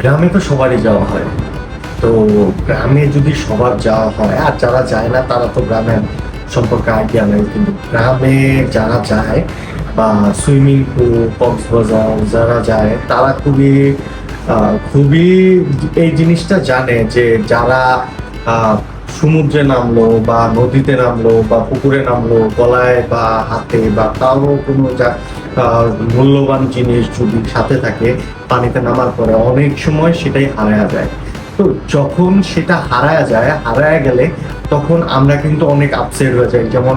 গ্রামে তো সবারই যাওয়া হয়। তো গ্রামে যদি সবার যাওয়া হয়, আর যারা যায় না তারা তো গ্রামের সম্পর্কে আইডিয়া নেই, কিন্তু গ্রামে যারা যায় বা সুইমিং পুল, কক্সবাজার যারা যায় তারা খুবই এই জিনিসটা জানে যে যারা আহ, সমুদ্রে নামলো বা নদীতে নামলো বা পুকুরে নামলো, গলায় বা হাতে বা কারো কোনো মূল্যবান জিনিস যদি সাথে থাকে, পানিতে নামার পরে অনেক সময় সেটাই হারায়া যায়। তো যখন সেটা হারায়া গেলে তখন আমরা কিন্তু অনেক আপসেট হয়ে যাই। যেমন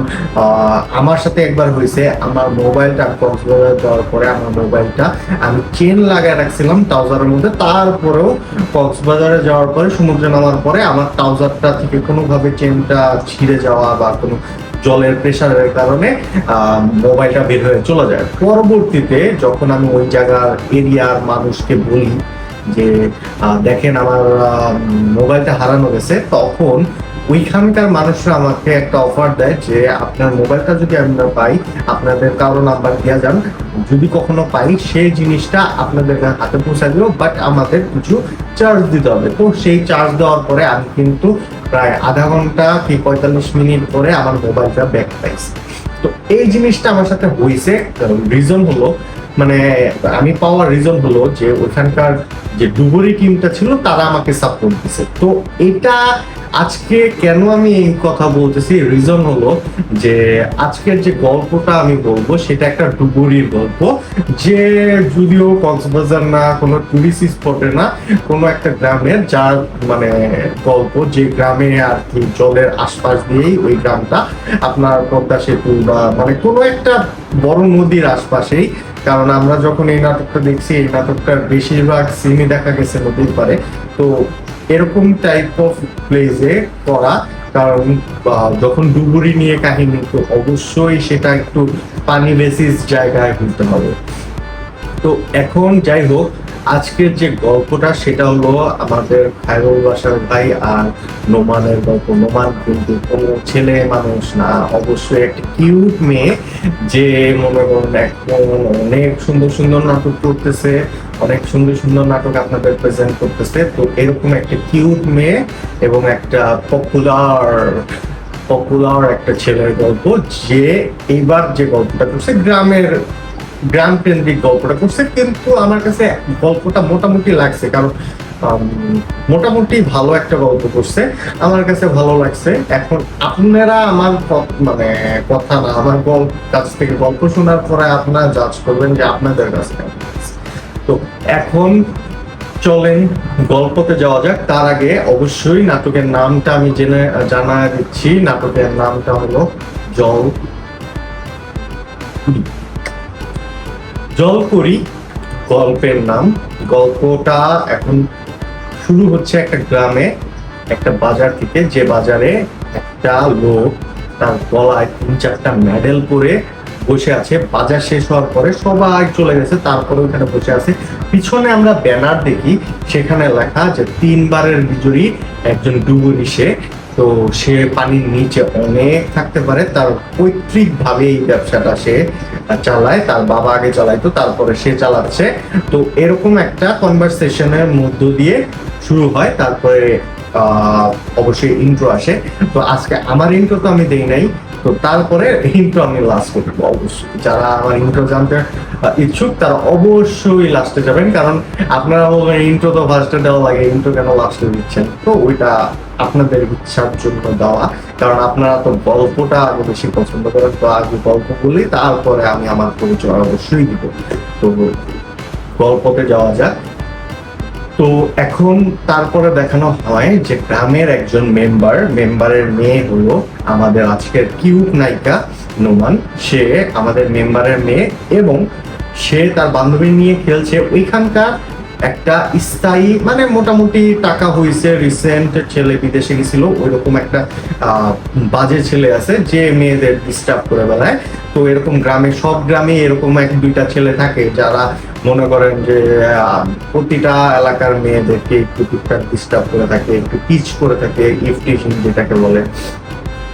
আমার সাথে একবার হয়েছে, আমার মোবাইলটা কক্সবাজার যাওয়ার পরে আমার মোবাইলটা আমি চেন লাগায় রাখছিলাম ট্রাউজারের মধ্যে, তারপরেও কক্সবাজারে যাওয়ার পরে, সমুদ্রে নামার পরে আমার ট্রাউজারটা থেকে কোনোভাবে চেনটা ছিঁড়ে যাওয়া বা কোনো জলের প্রেসারের কারণে মোবাইলটা বের হয়ে চলে যায়। পরবর্তীতে যখন আমি ওই জায়গার এরিয়ার মানুষকে বলি যে দেখেন আমার মোবাইলটা হারানো গেছে, তখন ওইখানকার মানুষরা আমাকে একটা অফার দেয় যে আপনার মোবাইলটা যদি আমরা পাই, আপনাদের কারো নাম্বার দেওয়া যান, যদি কখনো পাই সেই জিনিসটা আপনাদের হাতে পৌঁছা দিব, বাট আমাদের কিছু চার্জ দিতে হবে। তো সেই চার্জ দেওয়ার পরে আমি কিন্তু প্রায় আধা ঘন্টা কি 45 মিনিট পরে আমার মোবাইলটা ব্যাক পাইছি। তো এই জিনিসটা আমার সাথে হয়েছে, রিজন হলো মানে আমি পাওয়ার রিজন হলো যে ওখানকার যে ডুবুরি টিমটা ছিল তারা আমাকে সাপোর্ট দিছে। তো এটা আজকে কেন আমি এই কথা বলতেছি, রিজন হলো যে আজকের যে গল্পটা আমি বলবো সেটা একটা ডুবুরির গল্প, যে যদিও কক্সবাজার না, কোনো টুরিস্ট স্পটে না, কোনো একটা গ্রামের যার মানে গল্প, যে গ্রামে আর কি জলের আশপাশ দিয়েই ওই গ্রামটা, আপনার পদ্মা সেতু বা মানে কোনো একটা বড় নদীর আশপাশেই। কারণ আমরা যখন এই নাটকটা দেখছি, এই নাটকটার বেশিরভাগ সিনই দেখা গেছে নদীর পারে। তো এরকম টাইপ অফ প্লেসে করা, কারণ যখন ডুবুরি নিয়ে কাহিনী, তো অবশ্যই সেটা একটু পানি বেসিস জায়গায় হতে হবে। তো এখন যাই হোক, আজকের যে গল্পটা সেটা হলো আমাদের খায়রুল বাশার ভাই আর নোমানের গল্প। নোমান কিন্তু কোনো ছেলে মানুষ না, অবশ্যই একটা কিউট মেয়ে, যে মনে করেন এখন অনেক সুন্দর সুন্দর নাটক করতেছে, অনেক সুন্দর সুন্দর নাটক আপনাদের প্রেজেন্ট করতেছে। তো এরকম একটা কিউট মেয়ে এবং একটা পপুলার একটা ছেলের গল্প, যে এইবার যে গল্পটা করছে গ্রাম কেন্দ্রিক গল্পটা করছে। কিন্তু আমার কাছে গল্পটা মোটামুটি লাগছে, কারণ মোটামুটি ভালো একটা গল্প করছে, আমার কাছে ভালো লাগছে। এখন আপনারা আমার মানে কথা না, আমার কাছ থেকে গল্প শোনার পরে আপনারা জাজ করবেন যে আপনাদের কাছে কেমন লাগছে। তো এখন চলেন গল্পতে যাওয়া যাক। তার আগে অবশ্যই নাটকের নামটা আমি জানা দিচ্ছি। নাটকের নামটা হলো জলপরি গল্পের নাম। গল্পটা এখন শুরু হচ্ছে একটা গ্রামে, একটা বাজার থেকে, যে বাজারে একটা লোক তার গলায় 3-4টা মেডেল পরে বসে আছে। বাজার শেষ হওয়ার পরে সবাই চলে গেছে, তারপরে ওখানে বসে আছে। পিছনে আমরা ব্যানার দেখি, সেখানে লেখা যে 3বারের বিজয়ী একজন ডুবুরি সে। তো সে পানির নিচে অনেক থাকতে পারে, তার পৈতৃক ভাবে এই ব্যবসাটা সে চালায়, তার বাবা আগে চালাইতো, তারপরে সে চালাচ্ছে। তো এরকম একটা কনভারসেশনের মধ্য দিয়ে শুরু হয়। তারপরে অবশ্যই ইন্ট্রো আসে। তো আজকে আমার ইন্ট্রো তো আমি দেই নাই, তো তারপরে ইন্ট্রো আমি লাস্ট করবো। অবশ্যই যারা আমার ইন্ট্রো জানতে ইচ্ছুক তারা অবশ্যই লাস্টে যাবেন, কারণ আপনারা বলবেন ইন্ট্রো তো ফার্স্টে দেওয়া লাগে, ইন্ট্রো কেন লাস্টে দিচ্ছেন? তো ওইটা আপনাদের ইচ্ছার জন্য দেওয়া, কারণ আপনারা তো গল্পটা আগে বেশি পছন্দ করেন। তো আগে গল্প বলি, তারপরে আমি আমার পরিচয় অবশ্যই দিব। তো গল্পতে যাওয়া যাক। তো এখন তারপরে দেখানো হয় যে গ্রামের একজন মেম্বারের মেয়ে হলো আমাদের আজকের কিউট নায়িকা নোমান। সে আমাদের মেম্বারের মেয়ে এবং সে তার বান্ধবী নিয়ে খেলছে ওইখানকার একটা স্থায়ী, মানে মোটামুটি টাকা হইছে, রিসেন্ট ছেলে বিদেশে গেছিল, ওইরকম একটা বাজে ছেলে আছে যে মেয়েদের ডিস্টার্ব করে বেড়ায়। তো এরকম সব গ্রামে এরকম 1-2টা ছেলে থাকে যারা মনে করেন যে প্রতিটা এলাকার মেয়েদেরকে একটু টুকটাক ডিস্টার্ব করে থাকে, একটু পিচ করে থাকে, ইফটিজিং যেটাকে বলে।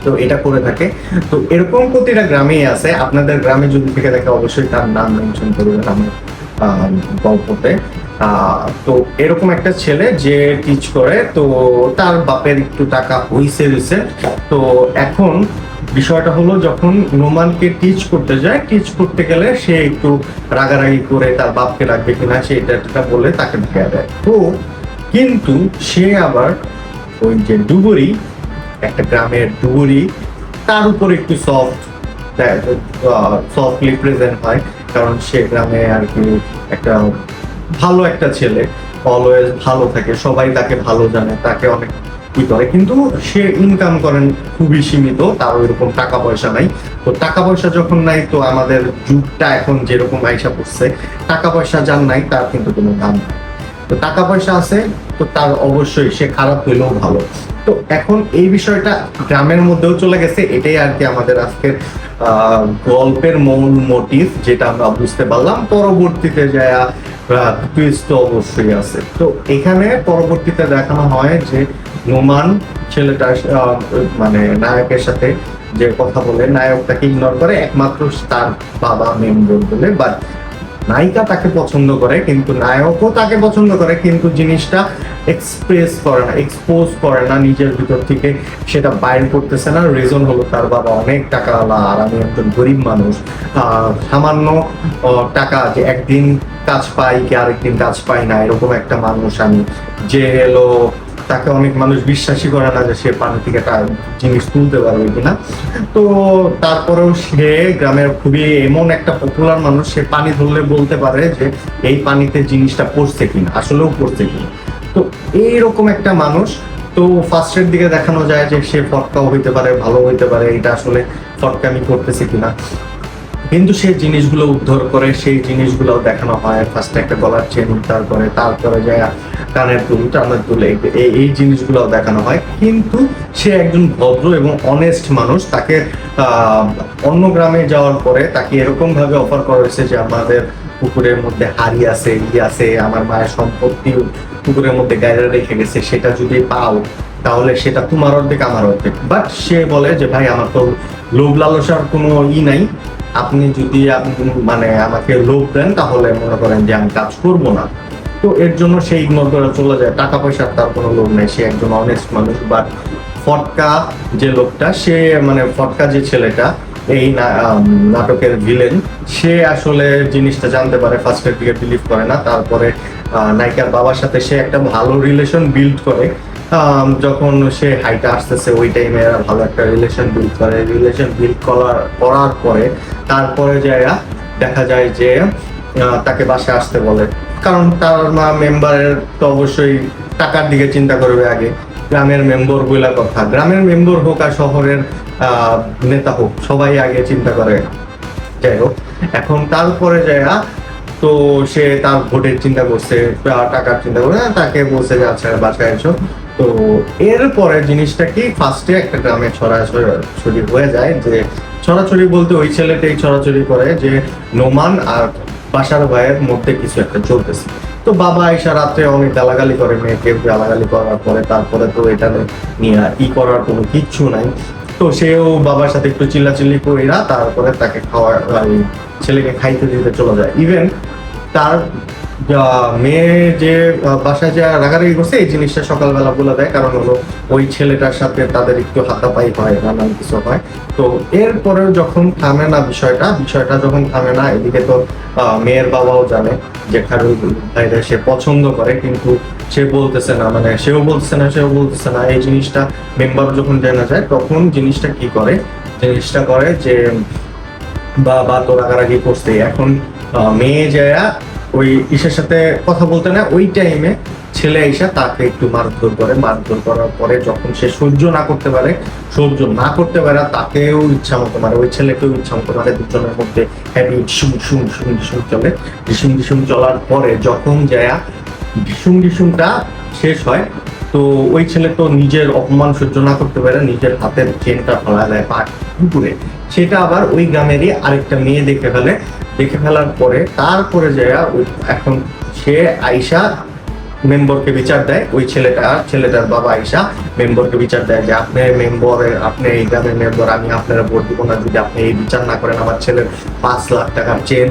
তো এটা করে থাকে। তো এরকম প্রতিটা গ্রামেই আছে। আপনাদের গ্রামে যদি থেকে থাকে অবশ্যই তার নাম মেনশন করবেন আমার গল্পতে। তো এরকম একটা ছেলে যে টিচ করে, তো তার বাপের একটু টাকা হইছে রিসেন্ট। তো এখন বিষয়টা হলো, যখন নোমানকে টিচ করতে যায়, টিচ করতে গেলে সে একটু রাগারাগি করে তার বাপকে রাখবে কিনা সেটা বলে তাকে ঢেকে দেয়। তো কিন্তু সে আবার ওই যে ডুবুরি, একটা গ্রামের ডুবুরি, তার উপর একটু সফটলি প্রেজেন্ট হয়, কারণ সে গ্রামে আর কি একটা ভালো একটা ছেলে, অলওয়েজ ভালো থাকে, সবাই তাকে ভালো জানে, তাকে অনেক ই করে, কিন্তু সে ইনকাম করেন খুবই সীমিত, তার ওইরকম টাকা পয়সা নাই। তো টাকা পয়সা যখন নাই, তো আমাদের যুগটা এখন যেরকম আইসা পড়ছে, টাকা পয়সা যার নাই তার কিন্তু কোনো দাম নাই। তো টাকা পয়সা আছে, তো তার অবশ্যই সে খারাপ হইলেও ভালো। তো এখন এই বিষয়টা গ্রামের মধ্যেও চলে গেছে, এটাই আর কি আমাদের আজকের গল্পের মূল মোটিভ, যেটা আমরা বুঝতে পারলাম। পরবর্তীতে যায় টুইস্ট তো অবশ্যই আছে। তো এখানে পরবর্তীতে দেখানো হয় যে নোমান ছেলেটা মানে নায়কের সাথে যে কথা বলে, নায়ক তাকে ইগনোর করে, একমাত্র তার বাবা মেম্বর বলে। বাট নায়িকা তাকে পছন্দ করে, কিন্তু নায়কও তাকে পছন্দ করে, কিন্তু জিনিসটা এক্সপ্রেস করে না, এক্সপোজ করে না নিজের ভিতর থেকে, সেটা বাইর করতেছে না। রিজন হলো তার বাবা অনেক টাকাওয়ালা আর আমি একজন গরিব মানুষ। সামান্য টাকা, যে একদিন কাজ পাই কি আরেকদিন কাজ পাই না, এরকম একটা মানুষ আমি, যে এলো তাকে অনেক মানুষ বিশ্বাসই করে না যে সে পানি থেকে একটা জিনিস তুলতে পারবে কিনা। তো তারপরেও সে গ্রামের খুবই এমন একটা পপুলার মানুষ, সে পানি ধরলে বলতে পারে যে এই পানিতে জিনিসটা পড়ছে কিনা, আসলেও পড়ছে কিনা। তো এইরকম একটা মানুষ। তো ফার্স্টের দিকে দেখানো যায় যে সে ফটকাও হইতে পারে, ভালো হইতে পারে, এটা আসলে ফটকামি করতেছে কিনা, কিন্তু সে জিনিসগুলো উদ্ধার করে, সেই জিনিসগুলো দেখানো হয়। ফার্স্টে একটা গলার চেন উদ্ধার করে, তারপরে যায় কানের দুল, টানের দুল, এই জিনিসগুলো দেখানো হয়। কিন্তু সে একজন ভদ্র এবং অনেস্ট মানুষ। তাকে অন্য গ্রামে যাওয়ার পরে তাকে এরকম ভাবে অফার করা হয়েছে যে আমাদের পুকুরের মধ্যে হাড়ি আছে, আছে, আমার মায়ের সম্পত্তি পুকুরের মধ্যে গায়রা রেখে গেছে, সেটা যদি পাও তাহলে সেটা তোমার অর্ধেক আমার অর্ধেক। বাট সে বলে যে ভাই, আমার তো লোভ লালসার কোনো নাই, আপনি যদি মানে আমাকে লোভ দেন তাহলে মনে করেন যে আমি কাজ করব না। তো এর জন্য সে ইগনোর করে চলে যায়, টাকা পয়সার তার কোনো লোভ নেই, সে একজন অনেস্ট মানুষ। বাট ফটকা যে লোকটা, সে মানে ফটকা যে ছেলেটা, এই নাটকের ভিলেন, সে আসলে জিনিসটা জানতে পারে, ফার্স্টের দিকে বিলিভ করে না। তারপরে নায়িকার বাবার সাথে সে একটা ভালো রিলেশন বিল্ড করে। যখন সে হাইটে আসতেছে ওই টাইমে ভালো একটা রিলেশন বিল্ড করে, রিলেশন বিল্ড করার পরে তারপরে জায়গা দেখা যায় যে তাকে বাসায় আসতে বলে, কারণ তার মা মেম্বারের তো অবশ্যই টাকার দিকে চিন্তা করবে আগে। গ্রামের মেম্বার বইলা কথা, গ্রামের মেম্বার হোক আর শহরের নেতা হোক, সবাই আগে চিন্তা করে। যাই হোক, এখন তারপরে জায়গা, তো সে তার ভোটের চিন্তা করছে, টাকার চিন্তা করে, তাকে বলছে যে আচ্ছা বাসায় এসো। তো এরপরে জিনিসটা কি, ফার্স্টে একটা গ্রামে ছড়াছড়ি হয়ে যায়, যে ছড়াছড়ি বলতে ওই ছেলেটাই ছড়াছড়ি করে যে নোমান আর বাসার ভাইয়ের মধ্যে কিছু একটা চলতেছে। তো বাবা আইসা রাত্রে অনেক গালাগালি করে মেয়েকে, গালাগালি করার পরে তারপরে তো এটা নিয়ে করার কোনো কিচ্ছু নাই। তো সেও বাবার সাথে একটু চিল্লাচিল্লি কইরা তারপরে তাকে ছেলেকে খাইতে দিতে চলে যায়। ইভেন তার মেয়ে যে বাসায় যা রাগারাগি করছে, এই জিনিসটা সকালবেলা বলে দেয়, কারণ হলো ওই ছেলেটার সাথে তাদের একটু হাতাপাই হয়, নানান কিছু হয়। তো এরপরেও যখন থামে না বিষয়টা যখন থামে না, এদিকে তো মেয়ের বাবাও জানে যে খারুল ভাইরা সে পছন্দ করে, কিন্তু সে বলতেছে না, মানে সেও বলতেছে না। এই জিনিসটা মেম্বার যখন জানা যায়, তখন জিনিসটা কি করে, জিনিসটা করে যে বাবা তো রাগারাগি করছে। এখন মেয়ে যায় ওই ইসের সাথে কথা বলতে না, ওই টাইমে ছেলে এসে তাকে একটু মারধর করার পরে যখন সে সহ্য না করতে পারে, তাকেও ইচ্ছা মতো মারে, ওই ছেলেকেও ইচ্ছা মতো মারে। দুজনের মধ্যে হ্যাপি ঢিসুম চলার পরে যখন যায় ঢিসুমটা শেষ হয়, তো ওই ছেলে তো নিজের অপমান সহ্য না করতে পারে, নিজের হাতের চেনটা ফেলা দেয় পুকুরে। সেটা আবার ওই গ্রামেরই আরেকটা মেয়ে দেখে ফেলার পরে তারপরে যায় এখন সে আইসা মেম্বরকে বিচার দেয়, ওই ছেলেটার বাবা আইসা মেম্বরকে বিচার দেয় যে আপনি এই গ্রামের মেম্বর, আমি আপনারা ভোট দিব না যদি আপনি এই বিচার না করেন। আমার ছেলের 5 লাখ টাকার চেন,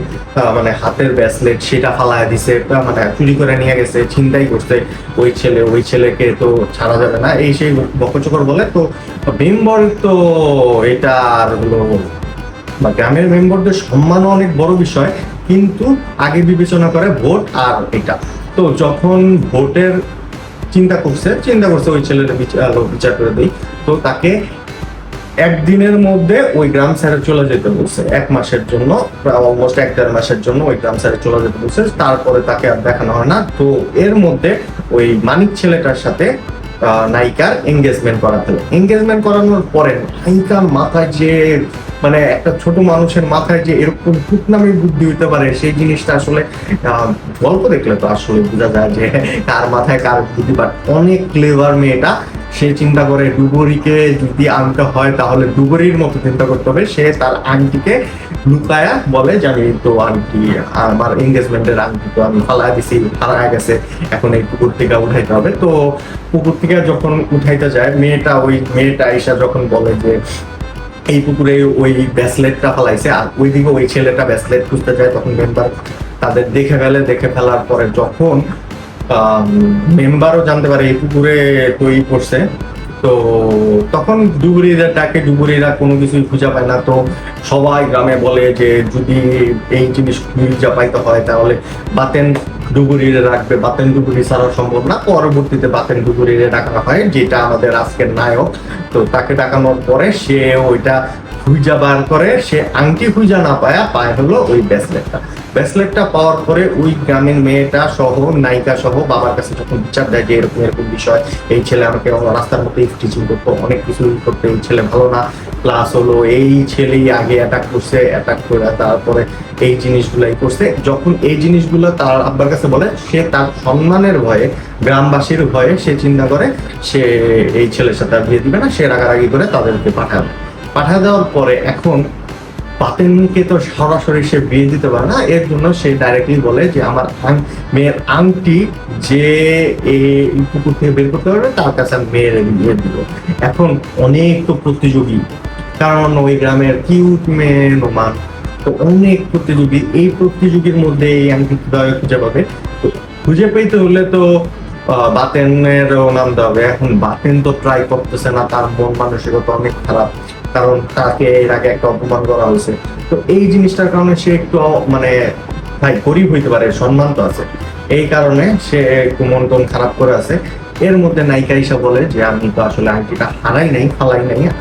মানে হাতের ব্রেসলেট, সেটা ফালায় দিছে, মানে চুরি করে নিয়ে গেছে, ছিনতাই করছে ওই ছেলেকে তো ছাড়া যাবে না, এই সেই বকচকর বলে। তো মেম্বর তো এটা আর হলো বা গ্রামের মেম্বারদের সম্মানও অনেক বড় বিষয়, কিন্তু আগে বিবেচনা করে ভোট আর এটা। তো যখন ভোটের চিন্তা করছে ওই ছেলেটা বিচার করে দেই, তো তাকে একদিনের মধ্যে ওই গ্রাম ছেড়ে চলে যেতে বলছে, 1 মাসের জন্য, অলমোস্ট 1-1.5 মাসের জন্য ওই গ্রাম ছেড়ে চলে যেতে বলছে। তারপরে তাকে আর দেখানো হয় না। তো এর মধ্যে ওই মানিক ছেলেটার সাথে নায়িকার এঙ্গেজমেন্ট করানোর পরে নায়িকার মাথায় যে মানে একটা ছোট মানুষের মাথায় যে এরকম ভূতনামি বুদ্ধি হইতে পারে, সেই জিনিসটা আসলে গল্প দেখলে তো আসলে বোঝা যায় যে কার মাথায় কার বুদ্ধি। বাট অনেক ক্লেভার মেয়েটা, সে চিন্তা করে ডুবুরিকে যদি আনতে হয় তাহলে ডুবুরির মতো চিন্তা করতে হবে। সে তার আংটিকে লুকায়া বলে যে আমি তো আংটি, আমার এঙ্গেজমেন্টের আংটি তো আমি ফালায় দিছি, হারায় গেছে, এখন এই পুকুর থেকে উঠাইতে হবে। তো পুকুর থেকে যখন উঠাইতে যায়, মেয়েটা আইসা যখন বলে যে এই পুকুরে ওই ব্রেসলেটটা ফালাইছে, আর ওইদিকে ওই ছেলেটা ব্রেসলেট খুঁজতে যায়, তখন মেম্বার তাদের দেখে ফেলার পরে যখন মেম্বারও জানতে পারে এই পুকুরে তৈরি করছে, তো তখন ডুবুরিরা কোনো কিছুই খুঁজে পায় না। তো সবাই গ্রামে বলে যে যদি এই জিনিস খুঁজে পাইতে হয় তাহলে বাতেন ডুবুরিরে রাখবে, বাতেন ডুবুরি ছাড়া সম্ভব না। পরবর্তীতে বাতেন ডুবুরিরে ডাকা হয়, যেটা আমাদের আজকের নায়ক। তো তাকে ডাকানোর পরে সে ওইটা খুঁজা বার করে, সে আংটি খুঁজা না পায় হলো ওই ব্রেসলেটটা পাওয়ার পরে ওই গ্রামের মেয়েটা সহ, নায়িকা সহ বাবার কাছে যখন বিচার দেয় যে এরকম বিষয়, এই ছেলে আমাকে রাস্তার মধ্যে টিচিং করতো, অনেক কিছু করতো, এই ছেলে ভালো না, প্লাস হলো এই ছেলেই আগে অ্যাটাক করে তারপরে এই জিনিসগুলাই করছে। যখন এই জিনিসগুলো তার আব্বার কাছে বলে, সে তার সম্মানের ভয়ে, গ্রামবাসীর ভয়ে সে চিন্তা করে সে এই ছেলের সাথে বিয়ে দিবে না, সে রাগারাগি করে তাদেরকে পাঠা দেওয়ার পরে এখন বাতেনকে তো সরাসরি সে বিয়ে দিতে পারে না, এর জন্য সে ডাইরেক্টলি বলে যে আমার মেয়ের আংটি যে এই পুকুর থেকে বের করতে পারবে তার কাছে আমি মেয়ের বিয়ে দিব। এখন অনেক তো প্রতিযোগী, কারণ ওই গ্রামের কিউট মেয়ে নোমান, তো অনেক প্রতিযোগী, এই প্রতিযোগীর মধ্যে এই আংটি কিভাবে খুঁজে পাবে? তো খুঁজে পেতে হলে তো বাতেনেরও নামতে হবে। এখন বাতেন তো ট্রাই করতেছে না, তার মন মানসিকতা অনেক খারাপ, কারণ তাকে এর আগে একটা অপমান করা হয়েছে। তো এই জিনিসটার কারণে সে একটু মানে ভাই গরিব হইতে পারে, সম্মান তো আছে, এই কারণে সে একটু মন টন খারাপ করে আছে। এর মধ্যে নায়িকা হিসাব বলে যে আমি তো আসলে আংটিটা ফালাই নাই,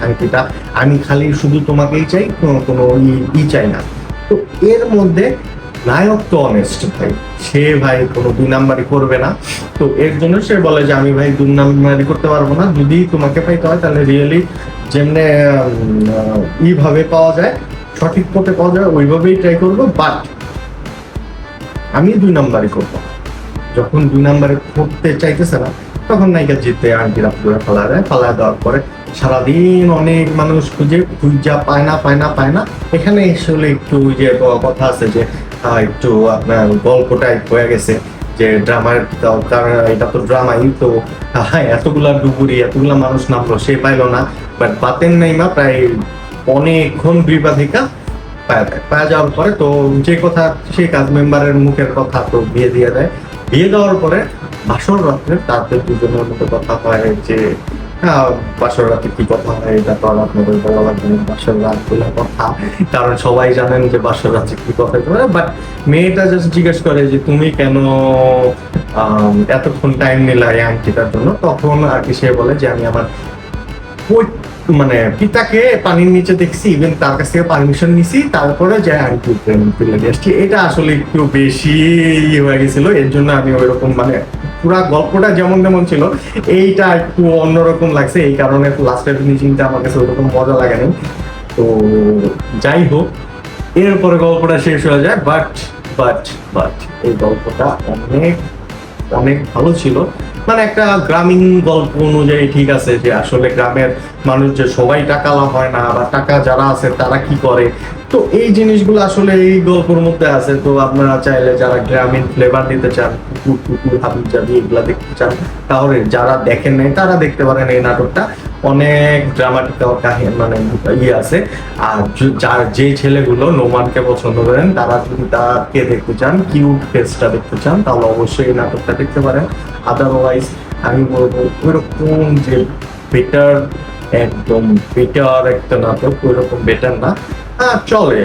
আংটিটা আমি খালি শুধু তোমাকেই চাই, কোনো চাই না। তো এর মধ্যে নায়ক তো অনেস্ট ভাই, সে ভাই কোনো 2 নাম্বারই করবে না। তো এর জন্য সে বলে যে আমি ভাই 2 নাম্বারই করতে পারবো না, যদি তোমাকে পাইতে হয় তাহলে রিয়েলি যেমনে ভাবে পাওয়া যায়, সঠিক পথে পাওয়া যায়, ওইভাবেই ট্রাই করবো, বাট আমি 2 নাম্বারই করবো। যখন 2 নাম্বারে করতে চাইতেছে না, তখন নায়িকা জিতে আংটিরা পুরো ফালা দেওয়ার পরে সারাদিন অনেক মানুষ খুঁজা পায় না। এখানে আসলে একটু যে কথা আছে যে একটু আপনার গল্পটাই হয়ে গেছে যে ড্রামার, কারণ এটা তো ড্রামাই। তো হ্যাঁ, এতগুলা মানুষ নামলো, সে পাইলো না, বাট বাতেন নাইমা প্রায় অনেকক্ষণ 2 বাধিকা পাওয়া যাওয়ার পরে, তো যে কথা সেই কাজ মেম্বারের মুখের কথা, তো বিয়ে দিয়ে দেয়। বিয়ে দেওয়ার পরে বাসর রাত্রে তাদের দুজনের মধ্যে কথা হয় যে বাসর রাতে কি কথা হয়, এটা তো আর আপনাদের বলা লাগবে না, বাসর রাত বলে কথা, কারণ সবাই জানেন যে বাসর রাতে কি কথা হয়। বাট মেয়েটা জাস্ট জিজ্ঞেস করে যে তুমি কেন এতক্ষণ টাইম নিলা এই আংটিটার জন্য? তখন আর কি সে বলে যে আমি আমার মানে পিতাকে পানির নিচে দেখছি, ইভেন তার কাছ থেকে পারমিশন নিছি, তারপরে যে আংটি তুলে নিয়ে আসছি। এটা আসলে একটু বেশি হয়ে গেছিল, এর জন্য আমি ওইরকম মানে পুরা গল্পটা যেমন তেমন ছিল, এইটা একটু অন্যরকম লাগছে, এই কারণে লাস্টের ফিনিশিংটা আমার কাছে ওরকম মজা লাগেনি। তো যাই হোক, এরপরে গল্পটা শেষ হয়ে যায়, বাট এই গল্পটা অনেক অনেক ভালো ছিল। মানে একটা গ্রামীণ গল্প অনুযায়ী ঠিক আছে যে আসলে গ্রামের মানুষ যে সবাই টাকালা হয় না, বা টাকা যারা আছে তারা কি করে, তো এই জিনিসগুলো আসলে এই গল্পের মধ্যে আছে। তো আপনারা চাইলে যারা গ্রামীণ ফ্লেভার দিতে চান, কুকুর টুকুর হাবি জাবি এগুলা দেখতে চান, তাহলে যারা দেখেন নাই তারা দেখতে পারেন এই নাটকটা। অনেক ড্রামাটিক্যাল কাহিনী মানে ইয়ে আছে। আর যার যে ছেলেগুলো নোমানকে পছন্দ করেন তারা যদি তাকে দেখতে চান, কিউট ফেসটা দেখতে চান, তাহলে অবশ্যই এই নাটকটা দেখতে পারেন। আদারওয়াইজ আমি বলবো ওইরকম যে বেটার, একদম বেটার একটা নাটক ওইরকম বেটার না, চলে,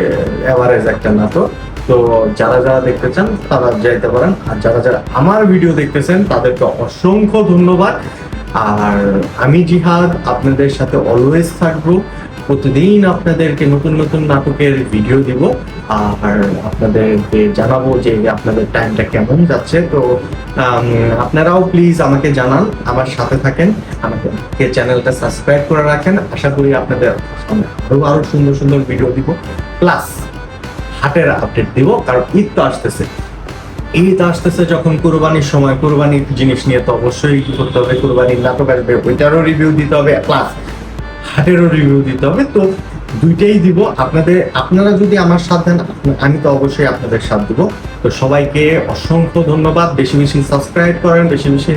এভারেজ একটা নাটক। তো যারা যারা দেখতে চান তারা যাইতে পারেন। আর যারা যারা আমার ভিডিও দেখতেছেন তাদেরকে অসংখ্য ধন্যবাদ। আর আমি জিহাদ আপনাদের সাথে অলওয়েজ থাকবো, প্রতিদিন আপনাদেরকে নতুন নতুন নাটকের ভিডিও দিব, আর আপনাদেরকে জানাবো যে আপনাদের টাইমটা কেমন যাচ্ছে। তো আপনারাও প্লিজ আমাকে জানান, আমার সাথে থাকেন, আমাকে চ্যানেলটা সাবস্ক্রাইব করে রাখেন। আশা করি আপনাদের সামনে আরো সুন্দর সুন্দর ভিডিও দিব, প্লাস হাটের আপডেট দিব, কারণ ঈদ তো আসতেছে। ঈদ আসতেছে যখন কুরবানির সময়, কুরবানির জিনিস নিয়ে তো অবশ্যই কি করতে হবে, কুরবানির নাটক আসবে ওইটারও রিভিউ দিতে হবে, প্লাস হাটেরও রিভিউ দিতে হবে। তো দুইটাই দিব আপনারা যদি আমার সাথ দেন, আমি তো অবশ্যই আপনাদের সাথ দিব। তো সবাইকে অসংখ্য ধন্যবাদ। বেশি বেশি সাবস্ক্রাইব করেন, বেশি বেশি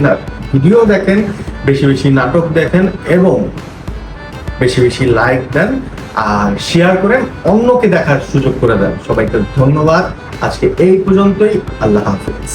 ভিডিও দেখেন, বেশি বেশি নাটক দেখেন, এবং বেশি বেশি লাইক দেন, আর শেয়ার করেন, অন্যকে দেখার সুযোগ করে দেন। সবাইকে ধন্যবাদ। আজকে এই পর্যন্তই। আল্লাহ হাফেজ।